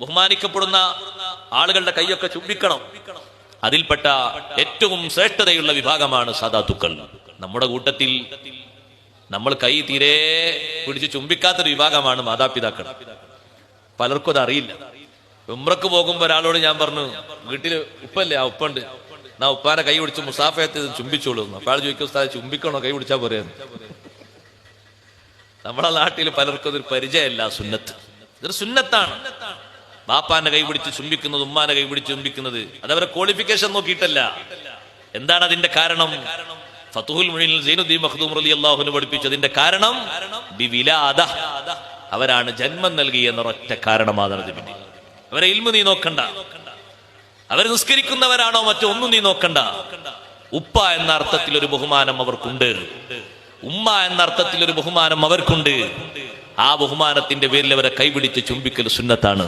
ബഹുമാനിക്കപ്പെടുന്ന ആളുകളുടെ കൈയൊക്കെ ചുംബിക്കണം. അതിൽപ്പെട്ട ഏറ്റവും ശ്രേഷ്ഠതയുള്ള വിഭാഗമാണ് സാദാത്തുക്കൾ. നമ്മുടെ കൂട്ടത്തിൽ നമ്മൾ കൈ തീരെ പിടിച്ച് ചുംബിക്കാത്തൊരു വിഭാഗമാണ് മാതാപിതാക്കൾ. പലർക്കും അത് അറിയില്ല. ഉംറക്ക് പോകുമ്പോ ഒരാളോട് ഞാൻ പറഞ്ഞു, വീട്ടില് ഉപ്പല്ലേ, ആ ഉപ്പുണ്ട്, നാ ഉപ്പാനെ കൈ പിടിച്ച് മുസാഫയത്ത് ചുംബിച്ചോളൂ. അപ്പൊ ആൾ ചോദിക്കും, ഉസ്താദ് ചുംബിക്കണോ, കൈ പിടിച്ചാൽ പോരെയെന്ന്. നമ്മളെ നാട്ടിൽ പലർക്കും അതൊരു പരിചയമല്ല. സുന്നത്ത്, ഇതൊരു സുന്നത്താണ്. ബാപ്പാന്റെ കൈ പിടിച്ച് ചുംബിക്കുന്നത്, ഉമ്മാന്റെ കൈ പിടിച്ച് ചുംബിക്കുന്നത് അതവരെ ക്വാളിഫിക്കേഷൻ നോക്കിയിട്ടല്ല. എന്താണ് അതിന്റെ കാരണം? ഫതുഹുൽ മുഈനിൽ സൈനുദ്ദീൻ മഖ്ദൂം റളിയല്ലാഹു അൻഹു പഠിപ്പിച്ചതിന്റെ കാരണം ബിവിലാദ, അവരാണ് ജന്മം നൽകി എന്നൊരൊറ്റ കാരണമാണ്. പിന്നെ അവരെ ഇൽമു നീ നോക്കണ്ട, അവർ നിസ്കരിക്കുന്നവരാണോ മറ്റോ ഒന്നും നീ നോക്കണ്ട. ഉപ്പ എന്ന അർത്ഥത്തിൽ ഒരു ബഹുമാനം അവർക്കുണ്ട്, ഉമ്മ എന്ന അർത്ഥത്തിൽ ഒരു ബഹുമാനം അവർക്കുണ്ട്. ആ ബഹുമാനത്തിന്റെ പേരിൽ അവരെ കൈപിടിച്ച് ചുംബിക്കൽ സുന്നത്താണ്.